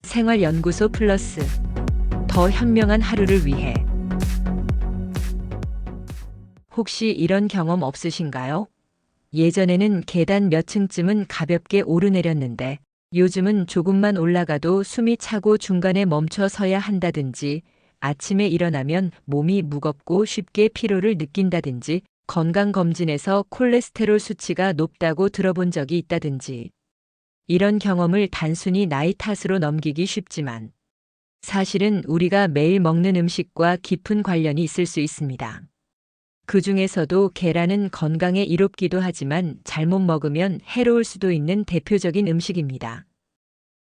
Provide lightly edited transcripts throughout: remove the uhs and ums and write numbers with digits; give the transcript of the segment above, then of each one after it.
생활연구소 플러스 더 현명한 하루를 위해. 혹시 이런 경험 없으신가요? 예전에는 계단 몇 층쯤은 가볍게 오르내렸는데 요즘은 조금만 올라가도 숨이 차고 중간에 멈춰 서야 한다든지, 아침에 일어나면 몸이 무겁고 쉽게 피로를 느낀다든지, 건강검진에서 콜레스테롤 수치가 높다고 들어본 적이 있다든지. 이런 경험을 단순히 나이 탓으로 넘기기 쉽지만 사실은 우리가 매일 먹는 음식과 깊은 관련이 있을 수 있습니다. 그 중에서도 계란은 건강에 이롭기도 하지만 잘못 먹으면 해로울 수도 있는 대표적인 음식입니다.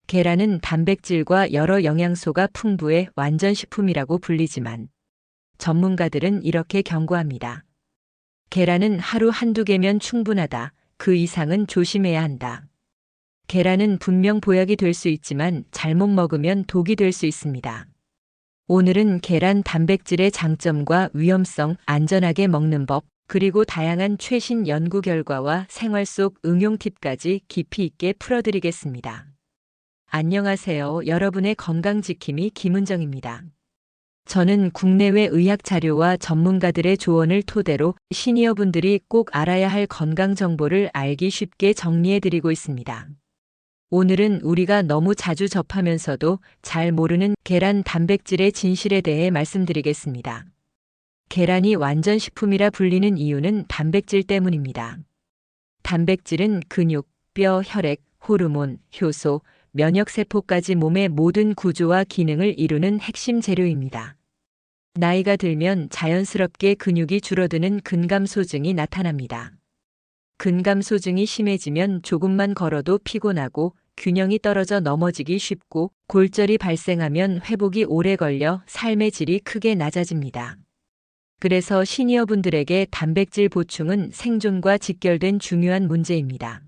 계란은 단백질과 여러 영양소가 풍부해 완전식품이라고 불리지만 전문가들은 이렇게 경고합니다. 계란은 하루 한두 개면 충분하다. 그 이상은 조심해야 한다. 계란은 분명 보약이 될 수 있지만 잘못 먹으면 독이 될 수 있습니다. 오늘은 계란 단백질의 장점과 위험성, 안전하게 먹는 법, 그리고 다양한 최신 연구 결과와 생활 속 응용 팁까지 깊이 있게 풀어드리겠습니다. 안녕하세요. 여러분의 건강지킴이 김은정입니다. 저는 국내외 의학 자료와 전문가들의 조언을 토대로 시니어분들이 꼭 알아야 할 건강 정보를 알기 쉽게 정리해드리고 있습니다. 오늘은 우리가 너무 자주 접하면서도 잘 모르는 계란 단백질의 진실에 대해 말씀드리겠습니다. 계란이 완전식품이라 불리는 이유는 단백질 때문입니다. 단백질은 근육, 뼈, 혈액, 호르몬, 효소, 면역세포까지 몸의 모든 구조와 기능을 이루는 핵심 재료입니다. 나이가 들면 자연스럽게 근육이 줄어드는 근감소증이 나타납니다. 근감소증이 심해지면 조금만 걸어도 피곤하고 균형이 떨어져 넘어지기 쉽고 골절이 발생하면 회복이 오래 걸려 삶의 질이 크게 낮아집니다. 그래서 시니어분들에게 단백질 보충은 생존과 직결된 중요한 문제입니다.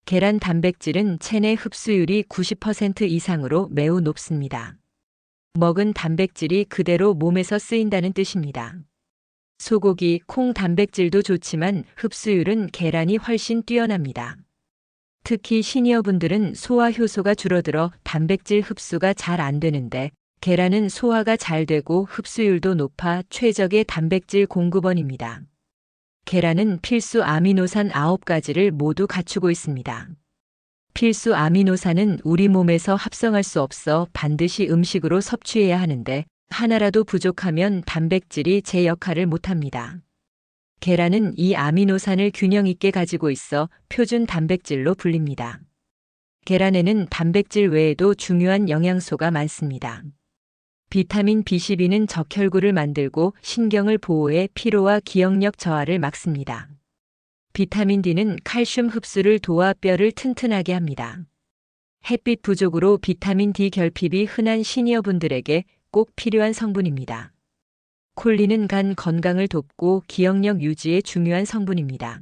계란 단백질은 체내 흡수율이 90% 이상으로 매우 높습니다. 먹은 단백질이 그대로 몸에서 쓰인다는 뜻입니다. 소고기, 콩 단백질도 좋지만 흡수율은 계란이 훨씬 뛰어납니다. 특히 시니어분들은 소화 효소가 줄어들어 단백질 흡수가 잘 안 되는데 계란은 소화가 잘 되고 흡수율도 높아 최적의 단백질 공급원입니다. 계란은 필수 아미노산 9가지를 모두 갖추고 있습니다. 필수 아미노산은 우리 몸에서 합성할 수 없어 반드시 음식으로 섭취해야 하는데 하나라도 부족하면 단백질이 제 역할을 못합니다. 계란은 이 아미노산을 균형 있게 가지고 있어 표준 단백질로 불립니다. 계란에는 단백질 외에도 중요한 영양소가 많습니다. 비타민 B12는 적혈구를 만들고 신경을 보호해 피로와 기억력 저하를 막습니다. 비타민 D는 칼슘 흡수를 도와 뼈를 튼튼하게 합니다. 햇빛 부족으로 비타민 D 결핍이 흔한 시니어분들에게 꼭 필요한 성분입니다. 콜린은 간 건강을 돕고 기억력 유지에 중요한 성분입니다.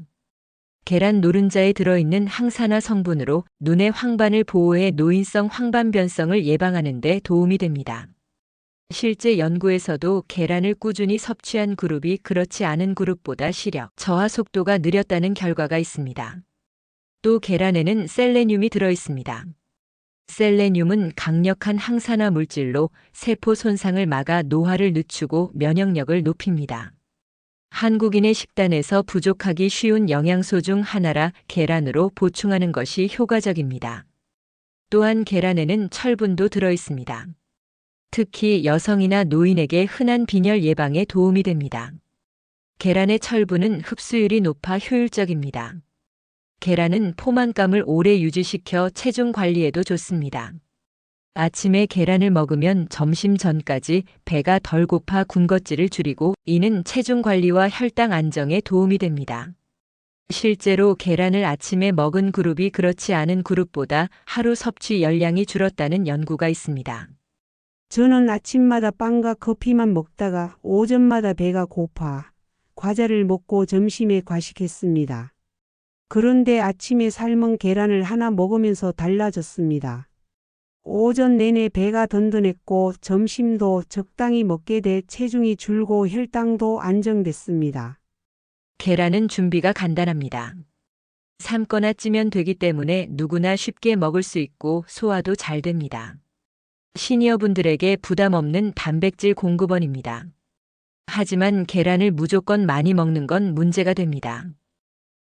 계란 노른자에 들어있는 항산화 성분으로 눈의 황반을 보호해 노인성 황반변성을 예방하는 데 도움이 됩니다. 실제 연구에서도 계란을 꾸준히 섭취한 그룹이 그렇지 않은 그룹보다 시력 저하 속도가 느렸다는 결과가 있습니다. 또 계란에는 셀레늄이 들어있습니다. 셀레늄은 강력한 항산화 물질로 세포 손상을 막아 노화를 늦추고 면역력을 높입니다. 한국인의 식단에서 부족하기 쉬운 영양소 중 하나라 계란으로 보충하는 것이 효과적입니다. 또한 계란에는 철분도 들어있습니다. 특히 여성이나 노인에게 흔한 빈혈 예방에 도움이 됩니다. 계란의 철분은 흡수율이 높아 효율적입니다. 계란은 포만감을 오래 유지시켜 체중 관리에도 좋습니다. 아침에 계란을 먹으면 점심 전까지 배가 덜 고파 군것질을 줄이고 이는 체중 관리와 혈당 안정에 도움이 됩니다. 실제로 계란을 아침에 먹은 그룹이 그렇지 않은 그룹보다 하루 섭취 열량이 줄었다는 연구가 있습니다. 저는 아침마다 빵과 커피만 먹다가 오전마다 배가 고파 과자를 먹고 점심에 과식했습니다. 그런데 아침에 삶은 계란을 하나 먹으면서 달라졌습니다. 오전 내내 배가 든든했고 점심도 적당히 먹게 돼 체중이 줄고 혈당도 안정됐습니다. 계란은 준비가 간단합니다. 삶거나 찌면 되기 때문에 누구나 쉽게 먹을 수 있고 소화도 잘 됩니다. 시니어분들에게 부담 없는 단백질 공급원입니다. 하지만 계란을 무조건 많이 먹는 건 문제가 됩니다.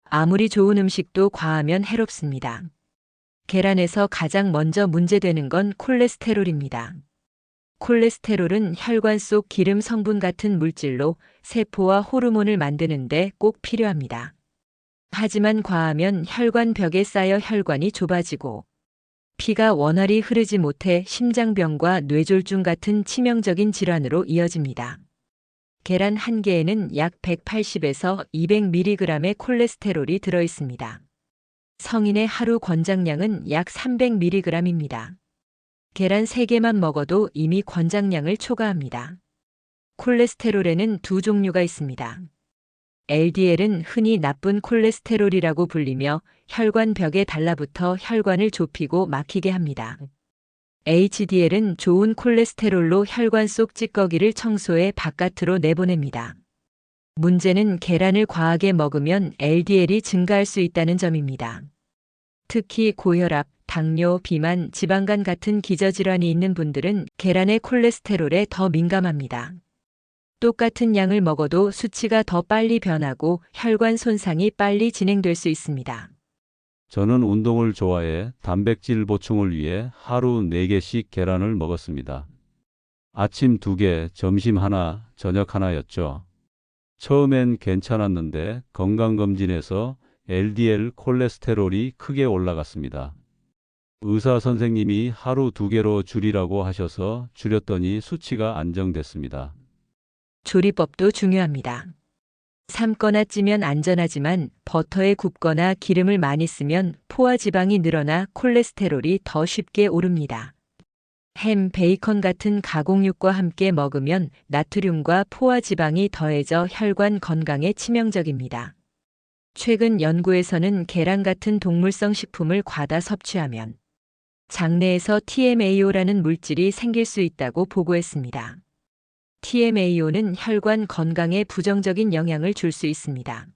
아무리 좋은 음식도 과하면 해롭습니다. 계란에서 가장 먼저 문제되는 건 콜레스테롤입니다. 콜레스테롤은 혈관 속 기름 성분 같은 물질로 세포와 호르몬을 만드는데 꼭 필요합니다. 하지만 과하면 혈관 벽에 쌓여 혈관이 좁아지고 피가 원활히 흐르지 못해 심장병과 뇌졸중 같은 치명적인 질환으로 이어집니다. 계란 한 개에는 약 180에서 200mg의 콜레스테롤이 들어 있습니다. 성인의 하루 권장량은 약 300mg입니다. 계란 3개만 먹어도 이미 권장량을 초과합니다. 콜레스테롤에는 두 종류가 있습니다. LDL은 흔히 나쁜 콜레스테롤이라고 불리며 혈관 벽에 달라붙어 혈관을 좁히고 막히게 합니다. HDL은 좋은 콜레스테롤로 혈관 속 찌꺼기를 청소해 바깥으로 내보냅니다. 문제는 계란을 과하게 먹으면 LDL이 증가할 수 있다는 점입니다. 특히 고혈압, 당뇨, 비만, 지방간 같은 기저질환이 있는 분들은 계란의 콜레스테롤에 더 민감합니다. 똑같은 양을 먹어도 수치가 더 빨리 변하고 혈관 손상이 빨리 진행될 수 있습니다. 저는 운동을 좋아해 단백질 보충을 위해 하루 4개씩 계란을 먹었습니다. 아침 2개, 점심 하나, 저녁 하나였죠. 처음엔 괜찮았는데 건강검진에서 LDL 콜레스테롤이 크게 올라갔습니다. 의사 선생님이 하루 2개로 줄이라고 하셔서 줄였더니 수치가 안정됐습니다. 조리법도 중요합니다. 삶거나 찌면 안전하지만 버터에 굽거나 기름을 많이 쓰면 포화 지방이 늘어나 콜레스테롤이 더 쉽게 오릅니다. 햄, 베이컨 같은 가공육과 함께 먹으면 나트륨과 포화 지방이 더해져 혈관 건강에 치명적입니다. 최근 연구에서는 계란 같은 동물성 식품을 과다 섭취하면 장내에서 TMAO라는 물질이 생길 수 있다고 보고했습니다. TMAO는 혈관 건강에 부정적인 영향을 줄 수 있습니다.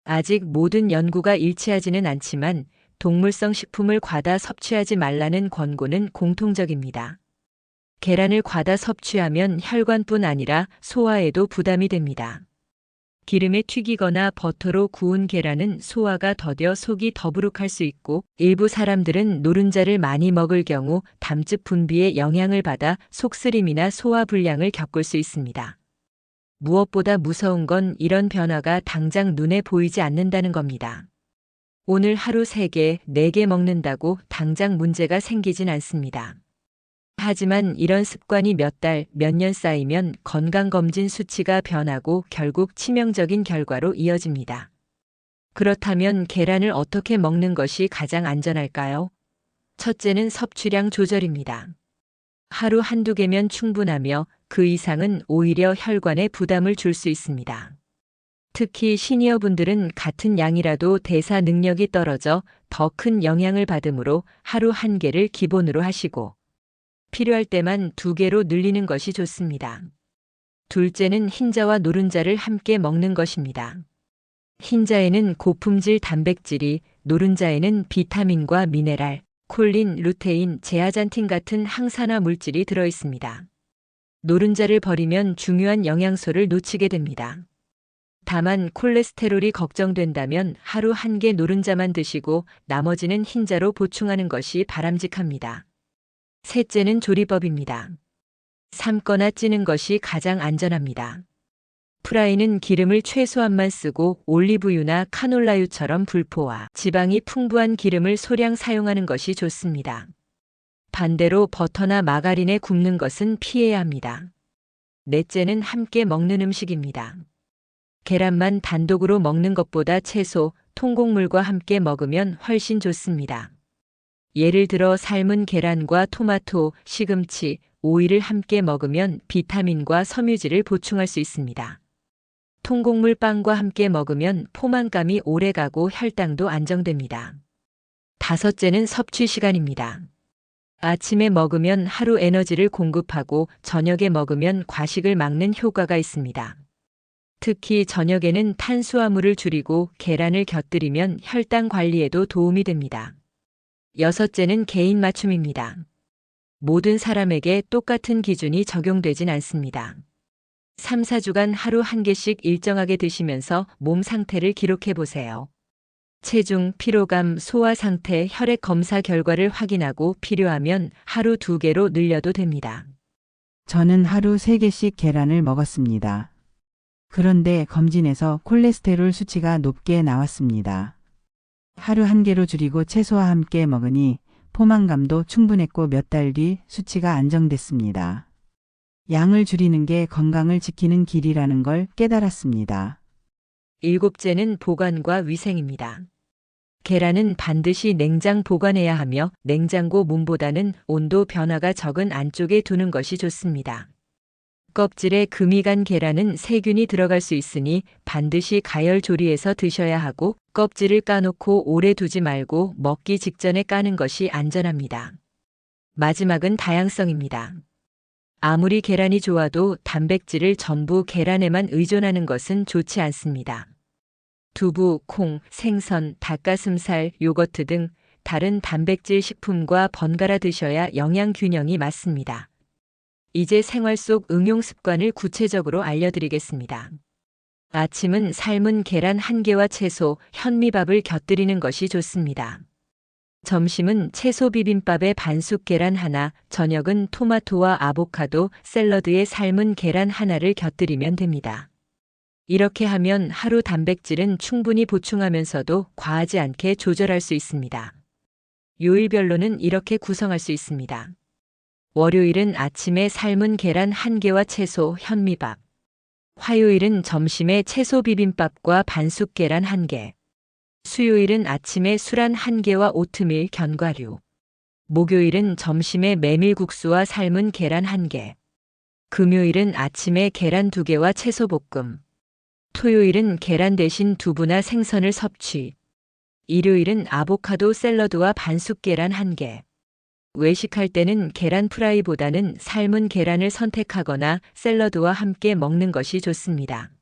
아직 모든 연구가 일치하지는 않지만 동물성 식품을 과다 섭취하지 말라는 권고는 공통적입니다. 계란을 과다 섭취하면 혈관뿐 아니라 소화에도 부담이 됩니다. 기름에 튀기거나 버터로 구운 계란은 소화가 더뎌 속이 더부룩할 수 있고 일부 사람들은 노른자를 많이 먹을 경우 담즙 분비에 영향을 받아 속쓰림이나 소화 불량을 겪을 수 있습니다. 무엇보다 무서운 건 이런 변화가 당장 눈에 보이지 않는다는 겁니다. 오늘 하루 3개, 4개 먹는다고 당장 문제가 생기진 않습니다. 하지만 이런 습관이 몇 달, 몇 년 쌓이면 건강검진 수치가 변하고 결국 치명적인 결과로 이어집니다. 그렇다면 계란을 어떻게 먹는 것이 가장 안전할까요? 첫째는 섭취량 조절입니다. 하루 1~2개면 충분하며 그 이상은 오히려 혈관에 부담을 줄 수 있습니다. 특히 시니어분들은 같은 양이라도 대사 능력이 떨어져 더 큰 영향을 받으므로 하루 1개를 기본으로 하시고 필요할 때만 2개로 늘리는 것이 좋습니다. 둘째는 흰자와 노른자를 함께 먹는 것입니다. 흰자에는 고품질 단백질이, 노른자에는 비타민과 미네랄, 콜린, 루테인, 제아잔틴 같은 항산화 물질이 들어 있습니다. 노른자를 버리면 중요한 영양소를 놓치게 됩니다. 다만 콜레스테롤이 걱정된다면 하루 1개 노른자만 드시고 나머지는 흰자로 보충하는 것이 바람직합니다. 셋째는 조리법입니다. 삶거나 찌는 것이 가장 안전합니다. 프라이는 기름을 최소한만 쓰고 올리브유나 카놀라유처럼 불포화, 지방이 풍부한 기름을 소량 사용하는 것이 좋습니다. 반대로 버터나 마가린에 굽는 것은 피해야 합니다. 넷째는 함께 먹는 음식입니다. 계란만 단독으로 먹는 것보다 채소, 통곡물과 함께 먹으면 훨씬 좋습니다. 예를 들어 삶은 계란과 토마토, 시금치, 오이를 함께 먹으면 비타민과 섬유질을 보충할 수 있습니다. 통곡물 빵과 함께 먹으면 포만감이 오래가고 혈당도 안정됩니다. 다섯째는 섭취 시간입니다. 아침에 먹으면 하루 에너지를 공급하고 저녁에 먹으면 과식을 막는 효과가 있습니다. 특히 저녁에는 탄수화물을 줄이고 계란을 곁들이면 혈당 관리에도 도움이 됩니다. 여섯째는 개인 맞춤입니다. 모든 사람에게 똑같은 기준이 적용되진 않습니다. 3, 4주간 하루 한 개씩 일정하게 드시면서 몸 상태를 기록해 보세요. 체중, 피로감, 소화 상태, 혈액 검사 결과를 확인하고 필요하면 하루 2개로 늘려도 됩니다. 저는 하루 3개씩 계란을 먹었습니다. 그런데 검진에서 콜레스테롤 수치가 높게 나왔습니다. 하루 1개로 줄이고 채소와 함께 먹으니 포만감도 충분했고 몇 달 뒤 수치가 안정됐습니다. 양을 줄이는 게 건강을 지키는 길이라는 걸 깨달았습니다. 7째는 보관과 위생입니다. 계란은 반드시 냉장 보관해야 하며 냉장고 문보다는 온도 변화가 적은 안쪽에 두는 것이 좋습니다. 껍질에 금이 간 계란은 세균이 들어갈 수 있으니 반드시 가열 조리해서 드셔야 하고 껍질을 까놓고 오래 두지 말고 먹기 직전에 까는 것이 안전합니다. 마지막은 다양성입니다. 아무리 계란이 좋아도 단백질을 전부 계란에만 의존하는 것은 좋지 않습니다. 두부, 콩, 생선, 닭가슴살, 요거트 등 다른 단백질 식품과 번갈아 드셔야 영양 균형이 맞습니다. 이제 생활 속 응용 습관을 구체적으로 알려드리겠습니다. 아침은 삶은 계란 1개와 채소, 현미밥을 곁들이는 것이 좋습니다. 점심은 채소 비빔밥에 반숙 계란 하나, 저녁은 토마토와 아보카도, 샐러드에 삶은 계란 하나를 곁들이면 됩니다. 이렇게 하면 하루 단백질은 충분히 보충하면서도 과하지 않게 조절할 수 있습니다. 요일별로는 이렇게 구성할 수 있습니다. 월요일은 아침에 삶은 계란 1개와 채소, 현미밥. 화요일은 점심에 채소 비빔밥과 반숙 계란 1개. 수요일은 아침에 술안 1개와 오트밀, 견과류. 목요일은 점심에 메밀국수와 삶은 계란 1개. 금요일은 아침에 계란 2개와 채소 볶음. 토요일은 계란 대신 두부나 생선을 섭취. 일요일은 아보카도 샐러드와 반숙 계란 1개. 외식할 때는 계란 프라이보다는 삶은 계란을 선택하거나 샐러드와 함께 먹는 것이 좋습니다.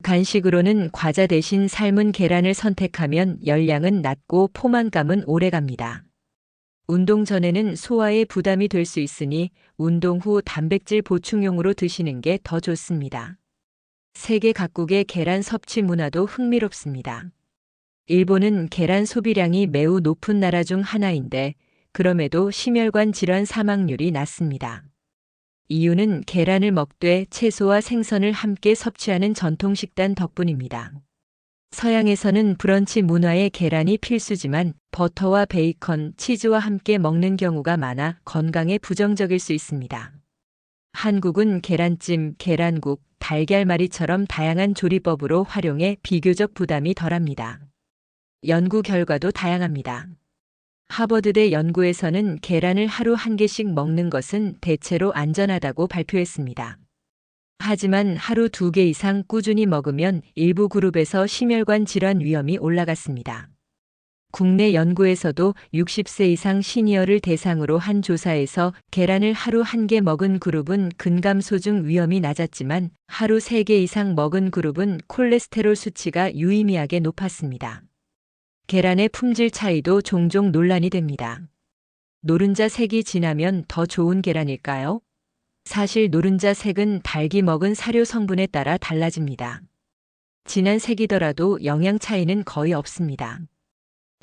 간식으로는 과자 대신 삶은 계란을 선택하면 열량은 낮고 포만감은 오래갑니다. 운동 전에는 소화에 부담이 될 수 있으니 운동 후 단백질 보충용으로 드시는 게 더 좋습니다. 세계 각국의 계란 섭취 문화도 흥미롭습니다. 일본은 계란 소비량이 매우 높은 나라 중 하나인데 그럼에도 심혈관 질환 사망률이 낮습니다. 이유는 계란을 먹되 채소와 생선을 함께 섭취하는 전통 식단 덕분입니다. 서양에서는 브런치 문화에 계란이 필수지만 버터와 베이컨, 치즈와 함께 먹는 경우가 많아 건강에 부정적일 수 있습니다. 한국은 계란찜, 계란국, 달걀말이처럼 다양한 조리법으로 활용해 비교적 부담이 덜합니다. 연구 결과도 다양합니다. 하버드대 연구에서는 계란을 하루 1개씩 먹는 것은 대체로 안전하다고 발표했습니다. 하지만 하루 2개 이상 꾸준히 먹으면 일부 그룹에서 심혈관 질환 위험이 올라갔습니다. 국내 연구에서도 60세 이상 시니어를 대상으로 한 조사에서 계란을 하루 1개 먹은 그룹은 근감소증 위험이 낮았지만 하루 3개 이상 먹은 그룹은 콜레스테롤 수치가 유의미하게 높았습니다. 계란의 품질 차이도 종종 논란이 됩니다. 노른자 색이 진하면 더 좋은 계란일까요? 사실 노른자 색은 닭이 먹은 사료 성분에 따라 달라집니다. 진한 색이더라도 영양 차이는 거의 없습니다.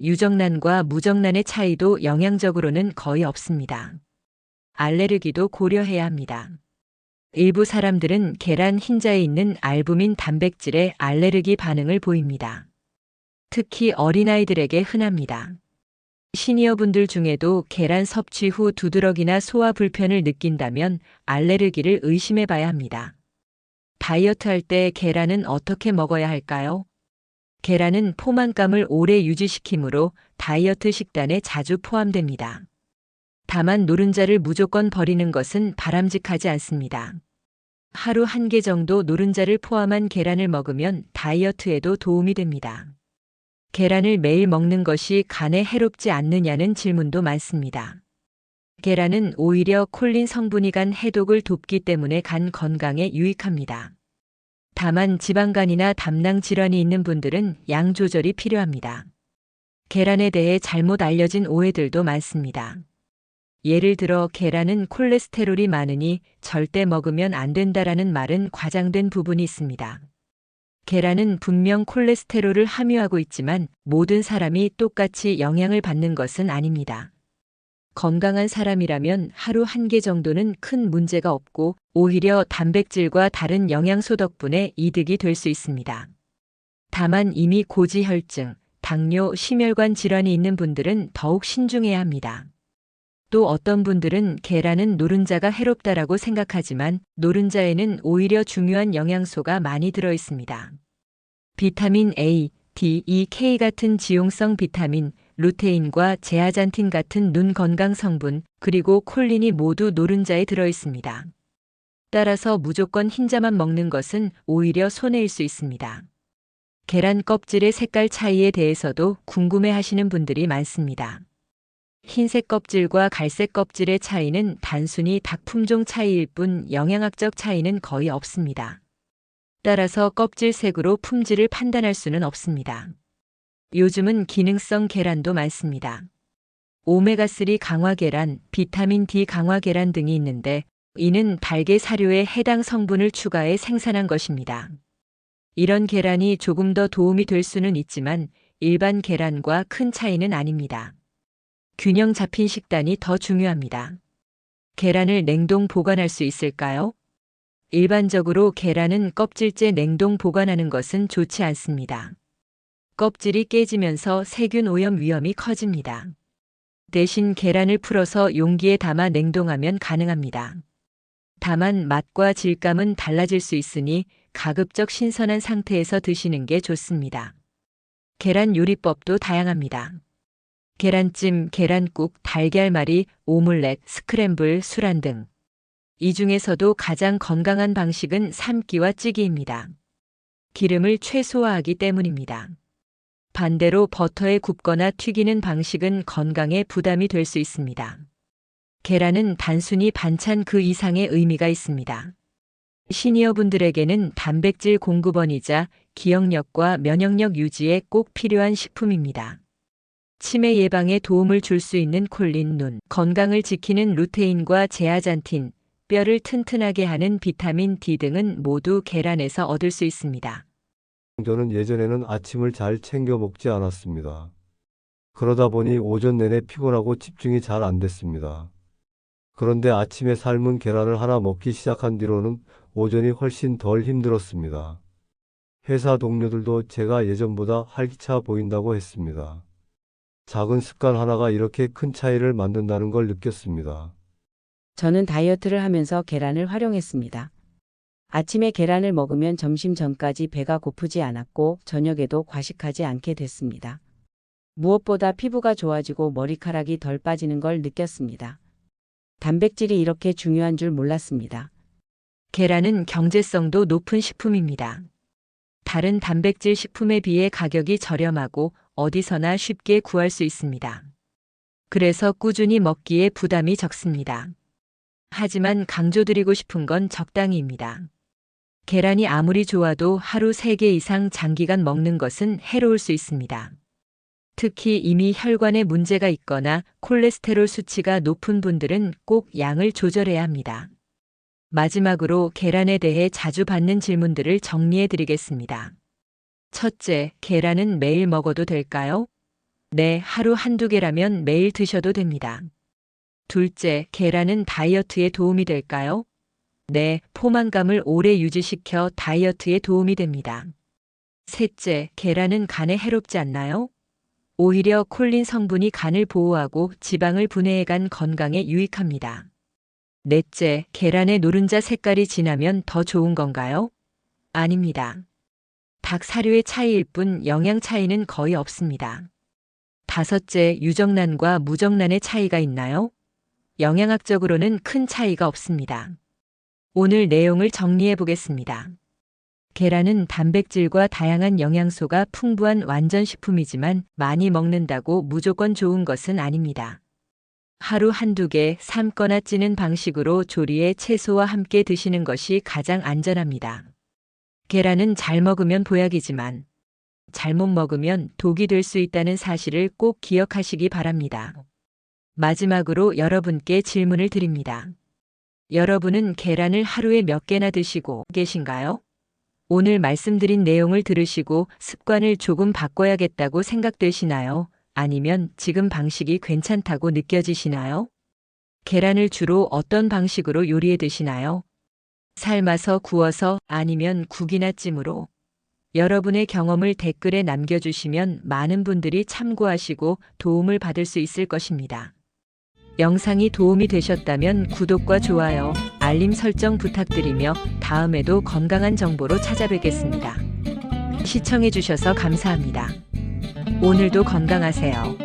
유정란과 무정란의 차이도 영양적으로는 거의 없습니다. 알레르기도 고려해야 합니다. 일부 사람들은 계란 흰자에 있는 알부민 단백질에 알레르기 반응을 보입니다. 특히 어린아이들에게 흔합니다. 시니어분들 중에도 계란 섭취 후 두드러기나 소화 불편을 느낀다면 알레르기를 의심해 봐야 합니다. 다이어트 할 때 계란은 어떻게 먹어야 할까요? 계란은 포만감을 오래 유지시키므로 다이어트 식단에 자주 포함됩니다. 다만 노른자를 무조건 버리는 것은 바람직하지 않습니다. 하루 1개 정도 노른자를 포함한 계란을 먹으면 다이어트에도 도움이 됩니다. 계란을 매일 먹는 것이 간에 해롭지 않느냐는 질문도 많습니다. 계란은 오히려 콜린 성분이 간 해독을 돕기 때문에 간 건강에 유익합니다. 다만 지방간이나 담낭 질환이 있는 분들은 양 조절이 필요합니다. 계란에 대해 잘못 알려진 오해들도 많습니다. 예를 들어 계란은 콜레스테롤이 많으니 절대 먹으면 안 된다라는 말은 과장된 부분이 있습니다. 계란은 분명 콜레스테롤을 함유하고 있지만 모든 사람이 똑같이 영향을 받는 것은 아닙니다. 건강한 사람이라면 하루 한 개 정도는 큰 문제가 없고 오히려 단백질과 다른 영양소 덕분에 이득이 될 수 있습니다. 다만 이미 고지혈증, 당뇨, 심혈관 질환이 있는 분들은 더욱 신중해야 합니다. 또 어떤 분들은 계란은 노른자가 해롭다라고 생각하지만 노른자에는 오히려 중요한 영양소가 많이 들어 있습니다. 비타민 A, D, E, K 같은 지용성 비타민, 루테인과 제아잔틴 같은 눈 건강 성분, 그리고 콜린이 모두 노른자에 들어 있습니다. 따라서 무조건 흰자만 먹는 것은 오히려 손해일 수 있습니다. 계란 껍질의 색깔 차이에 대해서도 궁금해 하시는 분들이 많습니다. 흰색 껍질과 갈색 껍질의 차이는 단순히 닭 품종 차이일 뿐 영양학적 차이는 거의 없습니다. 따라서 껍질 색으로 품질을 판단할 수는 없습니다. 요즘은 기능성 계란도 많습니다. 오메가3 강화 계란, 비타민 D 강화 계란 등이 있는데 이는 달걀 사료에 해당 성분을 추가해 생산한 것입니다. 이런 계란이 조금 더 도움이 될 수는 있지만 일반 계란과 큰 차이는 아닙니다. 균형 잡힌 식단이 더 중요합니다. 계란을 냉동 보관할 수 있을까요? 일반적으로 계란은 껍질째 냉동 보관하는 것은 좋지 않습니다. 껍질이 깨지면서 세균 오염 위험이 커집니다. 대신 계란을 풀어서 용기에 담아 냉동하면 가능합니다. 다만 맛과 질감은 달라질 수 있으니 가급적 신선한 상태에서 드시는 게 좋습니다. 계란 요리법도 다양합니다. 계란찜, 계란국, 달걀말이, 오믈렛, 스크램블, 술안 등. 이 중에서도 가장 건강한 방식은 삶기와 찌기입니다. 기름을 최소화하기 때문입니다. 반대로 버터에 굽거나 튀기는 방식은 건강에 부담이 될 수 있습니다. 계란은 단순히 반찬 그 이상의 의미가 있습니다. 시니어분들에게는 단백질 공급원이자 기억력과 면역력 유지에 꼭 필요한 식품입니다. 치매 예방에 도움을 줄 수 있는 콜린, 눈 건강을 지키는 루테인과 제아잔틴, 뼈를 튼튼하게 하는 비타민 D 등은 모두 계란에서 얻을 수 있습니다. 저는 예전에는 아침을 잘 챙겨 먹지 않았습니다. 그러다 보니 오전 내내 피곤하고 집중이 잘 안 됐습니다. 그런데 아침에 삶은 계란을 하나 먹기 시작한 뒤로는 오전이 훨씬 덜 힘들었습니다. 회사 동료들도 제가 예전보다 활기차 보인다고 했습니다. 작은 습관 하나가 이렇게 큰 차이를 만든다는 걸 느꼈습니다. 저는 다이어트를 하면서 계란을 활용했습니다. 아침에 계란을 먹으면 점심 전까지 배가 고프지 않았고 저녁에도 과식하지 않게 됐습니다. 무엇보다 피부가 좋아지고 머리카락이 덜 빠지는 걸 느꼈습니다. 단백질이 이렇게 중요한 줄 몰랐습니다. 계란은 경제성도 높은 식품입니다. 다른 단백질 식품에 비해 가격이 저렴하고 어디서나 쉽게 구할 수 있습니다. 그래서 꾸준히 먹기에 부담이 적습니다. 하지만 강조드리고 싶은 건 적당히입니다. 계란이 아무리 좋아도 하루 3개 이상 장기간 먹는 것은 해로울 수 있습니다. 특히 이미 혈관에 문제가 있거나 콜레스테롤 수치가 높은 분들은 꼭 양을 조절해야 합니다. 마지막으로 계란에 대해 자주 받는 질문들을 정리해 드리겠습니다. 첫째, 계란은 매일 먹어도 될까요? 네, 하루 한두 개라면 매일 드셔도 됩니다. 둘째, 계란은 다이어트에 도움이 될까요? 네, 포만감을 오래 유지시켜 다이어트에 도움이 됩니다. 셋째, 계란은 간에 해롭지 않나요? 오히려 콜린 성분이 간을 보호하고 지방을 분해해 간 건강에 유익합니다. 넷째, 계란의 노른자 색깔이 진하면 더 좋은 건가요? 아닙니다. 닭 사료의 차이일 뿐 영양 차이는 거의 없습니다. 다섯째, 유정란과 무정란의 차이가 있나요? 영양학적으로는 큰 차이가 없습니다. 오늘 내용을 정리해 보겠습니다. 계란은 단백질과 다양한 영양소가 풍부한 완전식품이지만 많이 먹는다고 무조건 좋은 것은 아닙니다. 하루 한두 개 삶거나 찌는 방식으로 조리에 채소와 함께 드시는 것이 가장 안전합니다. 계란은 잘 먹으면 보약이지만 잘못 먹으면 독이 될 수 있다는 사실을 꼭 기억하시기 바랍니다. 마지막으로 여러분께 질문을 드립니다. 여러분은 계란을 하루에 몇 개나 드시고 계신가요? 오늘 말씀드린 내용을 들으시고 습관을 조금 바꿔야겠다고 생각되시나요? 아니면 지금 방식이 괜찮다고 느껴지시나요? 계란을 주로 어떤 방식으로 요리해 드시나요? 삶아서 구워서 아니면 국이나 찜으로? 여러분의 경험을 댓글에 남겨주시면 많은 분들이 참고하시고 도움을 받을 수 있을 것입니다. 영상이 도움이 되셨다면 구독과 좋아요, 알림 설정 부탁드리며 다음에도 건강한 정보로 찾아뵙겠습니다. 시청해주셔서 감사합니다. 오늘도 건강하세요.